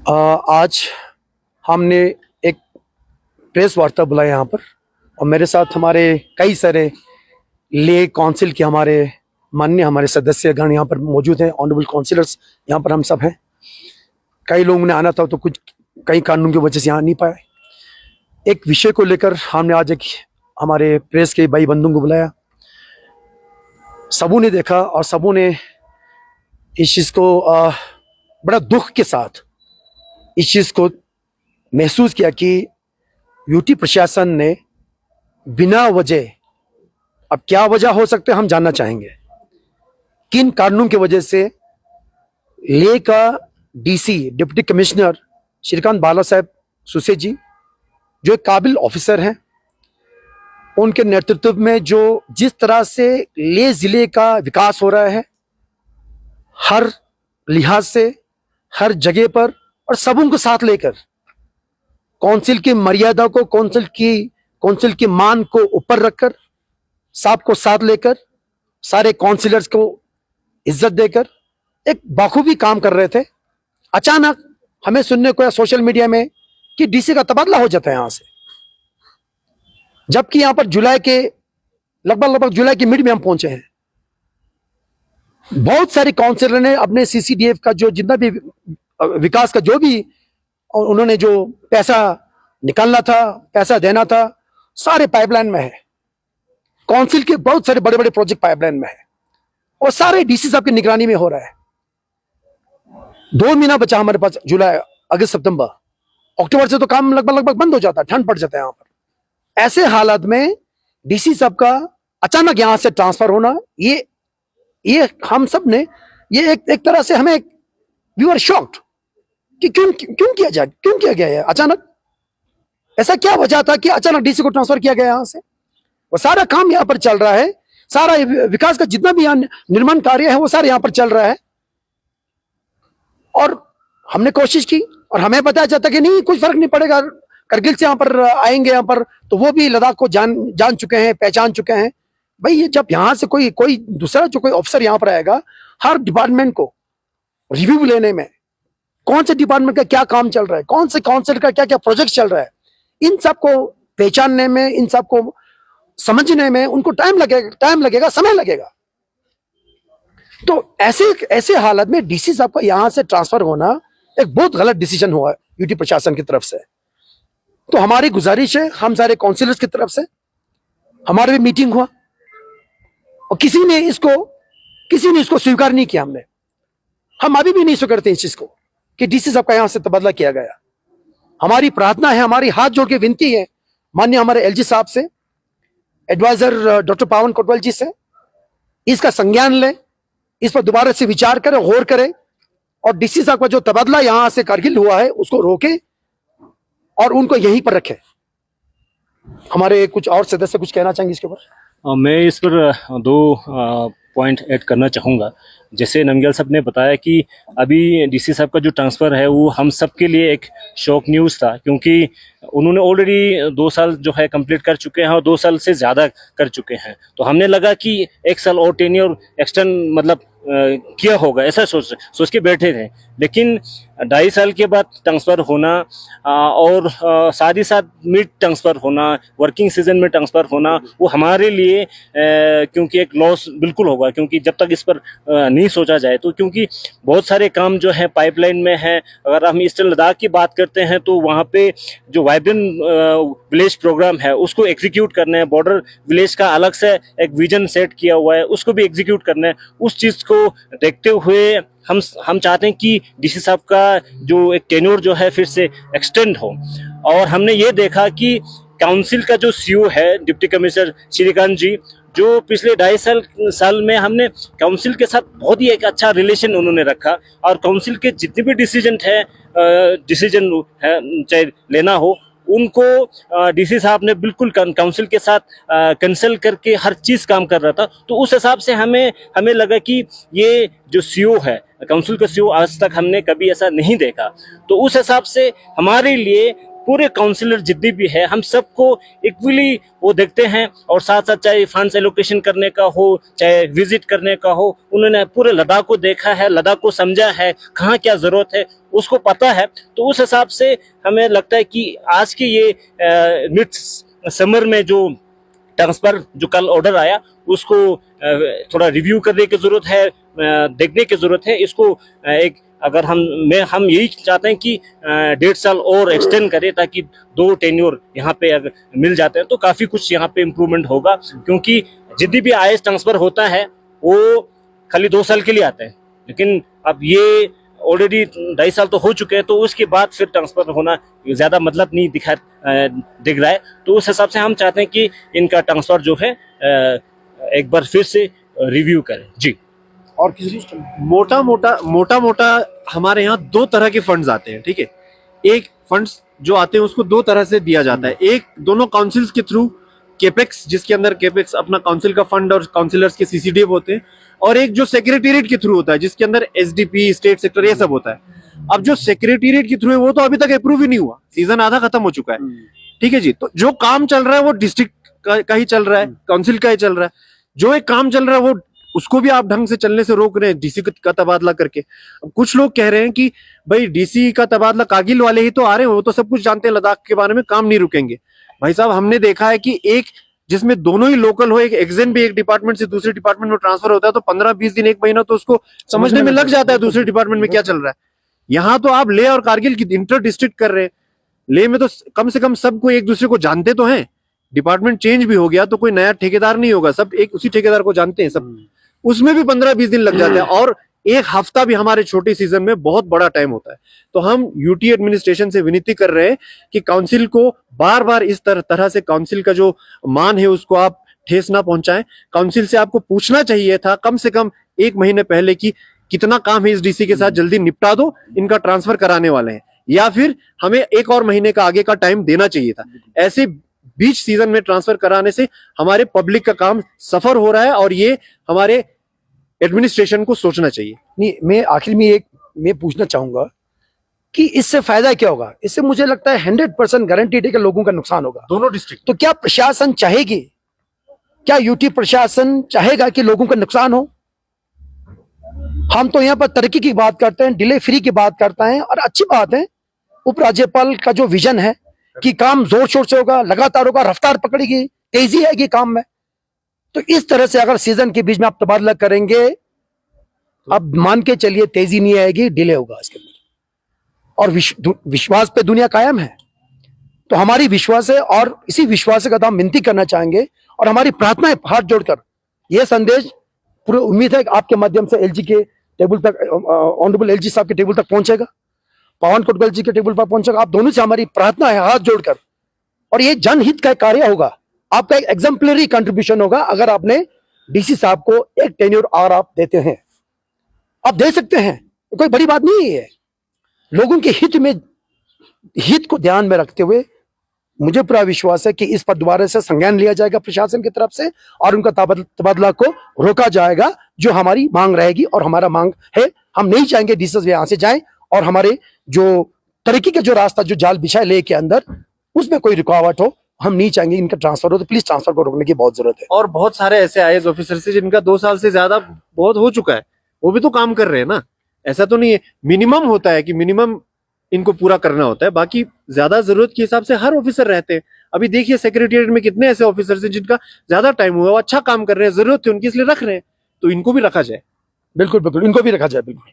आज हमने एक प्रेस वार्ता बुलाया यहाँ पर, और मेरे साथ हमारे कई सारे ले काउंसिल के हमारे सदस्यगण यहाँ पर मौजूद हैं। ऑनरेबल काउंसिलर्स यहाँ पर हम सब हैं। कई लोगों ने आना था तो कुछ कई कारणों की वजह से यहाँ नहीं पाए। एक विषय को लेकर हमने आज एक हमारे प्रेस के भाई बंधुओं को बुलाया। सबों ने देखा और सबों ने इस चीज़ को बड़ा दुख के साथ इस चीज़ को महसूस किया कि यूटी प्रशासन ने बिना वजह, अब क्या वजह हो सकते हम जानना चाहेंगे, किन कारणों की वजह से ले का डीसी डिप्टी कमिश्नर श्रीकांत बाला साहब सुसे जी, जो एक काबिल ऑफिसर हैं, उनके नेतृत्व में जो जिस तरह से ले जिले का विकास हो रहा है, हर लिहाज से हर जगह पर, और सबों को साथ लेकर काउंसिल की मर्यादा को, काउंसिल की मान को ऊपर रखकर, सबको साथ लेकर, सारे काउंसिलर्स को इज्जत देकर एक बाखूबी काम कर रहे थे। अचानक हमें सुनने को या सोशल मीडिया में कि डीसी का तबादला हो जाता है यहां से, जबकि यहां पर जुलाई के लगभग जुलाई के मिड में हम पहुंचे हैं। बहुत सारे काउंसिलर ने अपने सीसीडीएफ का जो जितना भी विकास का जो भी उन्होंने जो पैसा निकालना था, पैसा देना था, सारे पाइपलाइन में है। काउंसिल के बहुत सारे बड़े बड़े प्रोजेक्ट पाइपलाइन में है और सारे डीसी साहब की निगरानी में हो रहा है। 2 महीना बचा हमारे पास, जुलाई, अगस्त, सितंबर, अक्टूबर से तो काम लगभग बंद हो जाता है, ठंड पड़ जाता है यहां पर। ऐसे हालात में डीसी साहब का अचानक यहां से ट्रांसफर होना, ये हम सब ने, ये एक तरह से हमें, वी आर शॉक्ड कि क्यों किया गया है अचानक। ऐसा क्या वजह था कि अचानक डीसी को ट्रांसफर किया गया यहां से? वो सारा काम यहां पर चल रहा है, सारा विकास का जितना भी निर्माण कार्य है वो सारा यहां पर चल रहा है। और हमने कोशिश की और हमें बताया जाता कि नहीं, कुछ फर्क नहीं पड़ेगा, करगिल से यहां पर आएंगे, यहां पर तो वो भी लद्दाख को जान चुके हैं, पहचान चुके हैं। भाई, ये जब यहां से कोई दूसरा जो कोई ऑफिसर यहां पर आएगा, हर डिपार्टमेंट को रिव्यू लेने में, कौन से डिपार्टमेंट का क्या काम चल रहा है, कौन से काउंसिल का क्या क्या प्रोजेक्ट चल रहा है, इन सबको पहचानने में, इन सबको समझने में उनको टाइम लगेगा, समय लगेगा। तो ऐसे हालत में डीसी साहब का यहां से ट्रांसफर होना एक बहुत गलत डिसीजन हुआ यूटी प्रशासन की तरफ से। तो हमारी गुजारिश है, हम सारे काउंसिलर्स की तरफ से, हमारे भी मीटिंग हुआ और किसी ने इसको स्वीकार नहीं किया। हम अभी भी नहीं स्वीकारते इस चीज को कि डीसी साहब का यहां से तबादला किया गया। हमारी प्रार्थना है, हमारी हाथ जोड़ के विनती है माननीय हमारे एलजी साहब से, एडवाइजर डॉक्टर पावन कोटवाल जी से, इसका संज्ञान ले, इस पर दोबारा से विचार करें, गौर करें, और डीसी साहब का जो तबादला यहां से करगिल हुआ है उसको रोके और उनको यहीं पर रखे। हमारे कुछ और सदस्य कुछ कहना चाहेंगे इसके ऊपर? मैं इस पर 2 पॉइंट ऐड करना चाहूँगा। जैसे नमग्याल साहब ने बताया कि अभी डीसी साहब का जो ट्रांसफ़र है वो हम सब के लिए एक शॉक न्यूज़ था, क्योंकि उन्होंने ऑलरेडी 2 साल जो है कंप्लीट कर चुके हैं और 2 साल से ज़्यादा कर चुके हैं। तो हमने लगा कि 1 साल और टेन्योर एक्सटेंड मतलब किया होगा, ऐसा सोच के बैठे थे। लेकिन 2.5 साल के बाद ट्रांसफ़र होना और साथ ही साथ मिड ट्रांसफ़र होना, वर्किंग सीजन में ट्रांसफ़र होना, वो हमारे लिए क्योंकि एक लॉस बिल्कुल होगा, क्योंकि जब तक इस पर नहीं सोचा जाए तो, क्योंकि बहुत सारे काम जो है पाइपलाइन में है। अगर हम ईस्टर्न लद्दाख की बात करते हैं तो वहाँ पे जो वाइब्रेंट विलेज प्रोग्राम है उसको एग्जीक्यूट करना है, बॉर्डर विलेज का अलग से एक विजन सेट किया हुआ है, उसको भी एग्जीक्यूट करना है। उस चीज़ को देखते हुए हम चाहते हैं कि डीसी साहब का जो एक टेन्योर जो है फिर से एक्सटेंड हो। और हमने ये देखा कि काउंसिल का जो सीईओ है डिप्टी कमिश्नर श्रीकांत जी, जो पिछले 2.5 साल में हमने काउंसिल के साथ बहुत ही एक अच्छा रिलेशन उन्होंने रखा, और काउंसिल के जितने भी डिसीजन है चाहे लेना हो, उनको डीसी साहब ने बिल्कुल काउंसिल के साथ कंसल्ट करके हर चीज़ काम कर रहा था। तो उस हिसाब से हमें लगा कि ये जो सीईओ है, काउंसिल का सीईओ, आज तक हमने कभी ऐसा नहीं देखा। तो उस हिसाब से हमारे लिए पूरे काउंसिलर जितनी भी है हम सबको इक्वली वो देखते हैं, और साथ साथ चाहे फंड्स एलोकेशन करने का हो चाहे विजिट करने का हो, उन्होंने पूरे लद्दाख को देखा है, लद्दाख को समझा है, कहाँ क्या जरूरत है उसको पता है। तो उस हिसाब से हमें लगता है कि आज की ये मिड समर में जो ट्रांसफर जो कल ऑर्डर आया उसको थोड़ा रिव्यू करने की जरूरत है, देखने की जरूरत है इसको। एक अगर हम यही चाहते हैं कि 1.5 साल और एक्सटेंड करें ताकि 2 टेन्योर यहाँ पे अगर मिल जाते हैं तो काफी कुछ यहाँ पे इम्प्रूवमेंट होगा, क्योंकि जितनी भी IAS ट्रांसफर होता है वो खाली 2 साल के लिए आता है, लेकिन अब ये ऑलरेडी 2.5 साल तो हो चुके हैं, तो उसके बाद फिर ट्रांसफर होना ज्यादा मतलब नहीं दिख रहा है। तो उस हिसाब से हम चाहते हैं कि इनका ट्रांसफर जो है एक बार फिर से रिव्यू करें जी। और किसी मोटा मोटा हमारे यहाँ 2 तरह के फंड्स आते हैं, ठीक है। एक फंड्स जो आते हैं उसको 2 तरह से दिया जाता है, एक दोनों काउंसिल्स के थ्रू केपेक्स, जिसके अंदर केपेक्स अपना काउंसिल का फंड और काउंसिलर्स के CCDF होते हैं, और एक जो सेक्रेटेरिएट के थ्रू होता है जिसके अंदर SDP, स्टेट सेक्टर, ये सब होता है। अब जो सेक्रेटेरिएट के थ्रू है वो तो अभी तक अप्रूव ही नहीं हुआ, सीजन आधा खत्म हो चुका है, ठीक है जी। तो जो काम चल रहा है वो डिस्ट्रिक्ट का ही चल रहा है, काउंसिल का ही चल रहा है। जो एक काम चल रहा है वो उसको भी आप ढंग से चलने से रोक रहे हैं DC का तबादला करके। अब कुछ लोग कह रहे हैं कि भाई DC का तबादला कारगिल वाले ही तो आ रहे हैं, वो तो सब कुछ जानते हैं लद्दाख के बारे में, काम नहीं रुकेंगे। भाई साहब हमने देखा है कि एक जिसमें दोनों ही लोकल हो, एक एग्जेम भी एक डिपार्टमेंट से दूसरे डिपार्टमेंट में ट्रांसफर होता है तो 15-20 दिन 1 महीना तो उसको समझने में लग जाता है दूसरे डिपार्टमेंट में क्या चल रहा है। यहाँ तो आप लेह और कारगिल की इंटर डिस्ट्रिक्ट कर रहे हैं। लेह में तो कम से कम सबको एक दूसरे को जानते तो हैं, डिपार्टमेंट चेंज भी हो गया तो कोई नया ठेकेदार नहीं होगा, सब एक उसी ठेकेदार को जानते हैं सब, उसमें भी 15-20 दिन लग जाते हैं, और 1 हफ्ता भी हमारे छोटे सीजन में बहुत बड़ा टाइम होता है। तो हम UT एडमिनिस्ट्रेशन से विनती कर रहे हैं कि काउंसिल को बार बार इस तरह से काउंसिल का जो मान है उसको आप ठेस ना पहुंचाएं। काउंसिल से आपको पूछना चाहिए था कम से कम 1 महीने पहले कि कितना काम है इस DC के साथ, जल्दी निपटा दो, इनका ट्रांसफर कराने वाले हैं, या फिर हमें 1 और महीने का आगे का टाइम देना चाहिए था। ऐसे बीच सीजन में ट्रांसफर कराने से हमारे पब्लिक का काम सफर हो रहा है, और ये हमारे एडमिनिस्ट्रेशन को सोचना चाहिए। नहीं, मैं आखिर में मैं पूछना चाहूंगा कि इससे फायदा क्या होगा। इससे मुझे लगता है 100% गारंटीड है कि लोगों का नुकसान होगा, दोनों डिस्ट्रिक्ट। तो क्या प्रशासन चाहेगी, क्या UT प्रशासन चाहेगा कि लोगों का नुकसान हो? हम तो यहाँ पर तरक्की की बात करते हैं, डिले फ्री की बात करते हैं, और अच्छी बात है उपराज्यपाल का जो विजन है कि काम जोर शोर से होगा, लगातार होगा, रफ्तार पकड़ेगी, तेजी आएगी काम में। तो इस तरह से अगर सीजन के बीच में आप तबादला करेंगे, अब मान के चलिए तेजी नहीं आएगी, डिले होगा इसके अंदर, और विश्वास पे दुनिया कायम है। तो हमारी विश्वास है, और इसी विश्वास का हम विनती करना चाहेंगे, और हमारी प्रार्थना है हाथ जोड़कर, यह संदेश पूरी उम्मीद है कि आपके माध्यम से LG के टेबल तक, ऑनरेबल LG साहब के टेबल तक पहुंचेगा, पवन कोटगल जी के टेबल पर पहुंचेगा। आप दोनों से हमारी प्रार्थना है हाथ जोड़कर, और ये जनहित का कार्य होगा, आपका एक एग्जाम्पलरी कंट्रीब्यूशन होगा अगर आपने DC साहब को एक टेन्योर और आप देते हैं, आप दे सकते हैं, कोई बड़ी बात नहीं है। लोगों के हित को ध्यान में रखते हुए मुझे पूरा विश्वास है कि इस पर दोबारा से संज्ञान लिया जाएगा प्रशासन की तरफ से, और उनका तबादला को रोका जाएगा, जो हमारी मांग रहेगी और हमारा मांग है। हम नहीं चाहेंगे DC यहां से जाएं और हमारे जो तरक्की का जो रास्ता जो जाल बिछा ले के अंदर उसमें कोई रुकावट हो, हम नहीं चाहेंगे इनका ट्रांसफर हो। तो प्लीज ट्रांसफर को रोकने की बहुत जरूरत है। और बहुत सारे ऐसे IAS ऑफिसर से जिनका 2 साल से ज्यादा बहुत हो चुका है, वो भी तो काम कर रहे हैं ना। ऐसा तो नहीं है, मिनिमम होता है कि मिनिमम इनको पूरा करना होता है, बाकी ज्यादा जरूरत के हिसाब से हर ऑफिसर रहते हैं। अभी देखिए सेक्रेटेरिएट में कितने ऐसे ऑफिसर्स हैं जिनका ज्यादा टाइम हुआ, वो अच्छा काम कर रहे हैं, जरूरत थी उनकी इसलिए रख रहे हैं, तो इनको भी रखा जाए। बिल्कुल बिल्कुल, इनको भी रखा जाए, बिल्कुल।